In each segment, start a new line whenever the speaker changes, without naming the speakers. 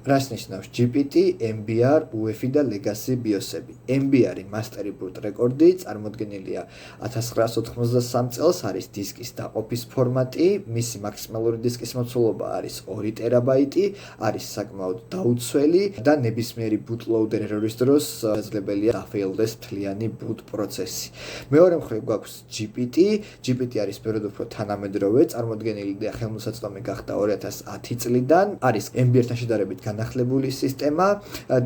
რას ნიშნავს GPT, MBR, UEFI და Legacy BIOS-ები. MBR-ი Mastery Boot რეკორდი წარმოდგენილია 1993 წელს, არის დისკის დაყოფის ფორმატი, მისი მაქსიმალური დისკის მოცულობა არის 2 ტერაბაიტი, არის საკმაოდ დაუცველი და ნებისმიერი bootloader error-ის დროს შესაძლებელია დაფეილდეს მთლიანი boot პროცესი. მეორე მხრივ გვაქვს GPT არის ბევრად უფრო თანამედროვე, წარმოდგენილი და ხელმისაწვდომი გახდა 2010 წლიდან, არის MBR-თან შედარებით განახლებული სისტემა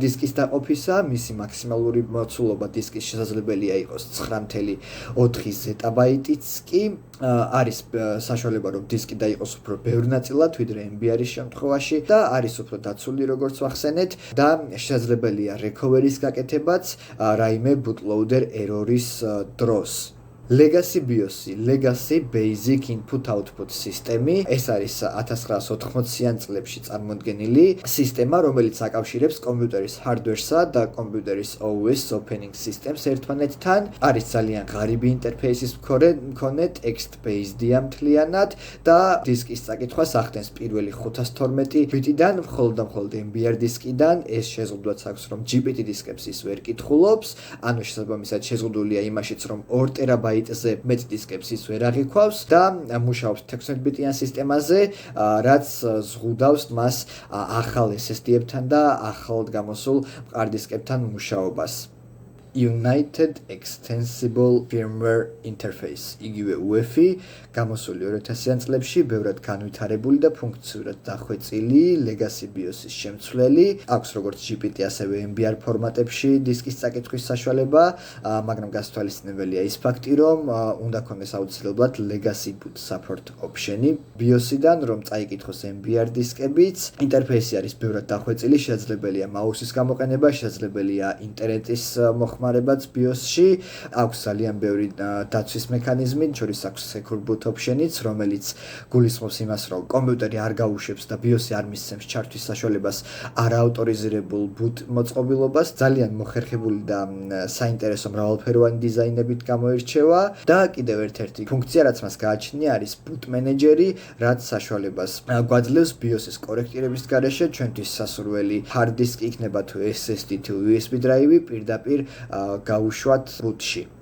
დისკის დაყოფისა, მისი მაქსიმალური მოცულობა დისკის შესაძლებელია იყოს 9.4 ზეტაბაიტიც კი, არის საშუალება რომ დისკი დაიყოს უფრო ბევრ ნაწილად, ვიდრე MBR-ის შემთხვევაში და არის უფრო დაცული როგორც ვახსენეთ და შესაძლებელია recovery-ის გაკეთებაც რაიმე bootloader error-ის დროს. Legacy BIOS-ი, Legacy Basic Input-Output სისტემი, ეს არის 1980-იან წლებში წარმოდგენილი სისტემა, რომელიც აკავშირებს კომპიუტერის hardware-სა და კომპიუტერის OS opening systems ერთმანეთთან. არის ძალიან ღარიბი ინტერფეისის მქონე, text-based-ია მთლიანად და დისკის წაკითხვას ახდენს პირველი 512 ბიტიდან, მხოლოდ MBR დისკიდან. ეს შეზღუდვაც აქვს, რომ GPT დისკებს ის ვერ კითხულობს, ანუ შესაბამისად შეზღუდულია იმაშიც, რომ 2 ტერაბაიტი მეტ დისკებს ის ვერ აღიქვავს და მუშაობს 16 ბიტიან სისტემაზე, რაც ზღუდავს მას ახალ SSD-ებთან და ახალ გამოსულ მყარ დისკებთან მუშაობას. United Extensible Firmware Interface, იგივე UEFI, გამოსული 2000-იან წლებში, ბევრად განვითარებული და ფუნქციურად დახვეწილი Legacy BIOS-ის შემცვლელი. აქვს როგორც GPT, ასევე MBR ფორმატებში დისკის წაკითხვის საშუალება, მაგრამ გასათვალისწინებელია ის ფაქტი, რომ უნდა ქონდეს აუცილებლად Legacy Boot Support option-ი BIOS-იდან, რომ წაიკითხოს MBR დისკებიც. ინტერფეისი არის ბევრად დახვეწილი, შესაძლებელია მაუსის გამოყენება, შესაძლებელია ინტერნეტის მოხმარებაც BIOS-ში, აქვს ძალიან ბევრი დაცვის მექანიზმი, შორის აქვს Secure Boot option-იც, რომელიც გულისხმობს იმას, რომ კომპიუტერი არ გაუშვებს და BIOS-ი არ მისცემს ჩართვის საშუალებას არაავტორიზირებულ boot მოწყობილობას. ძალიან მოხერხებული და საინტერესო მრავალფეროვანი დიზაინებით გამოირჩევა და კიდევ ერთ-ერთი ფუნქცია, რაც მას გააჩნია, არის boot manager-ი, რაც საშუალებას გვაძლევს BIOS-ის კორექტირების გარეშე ჩვენთვის სასურველი hard disk იქნება თუ SSD თუ USB drive-ი პირდაპირ გაუშვათ boot-ში.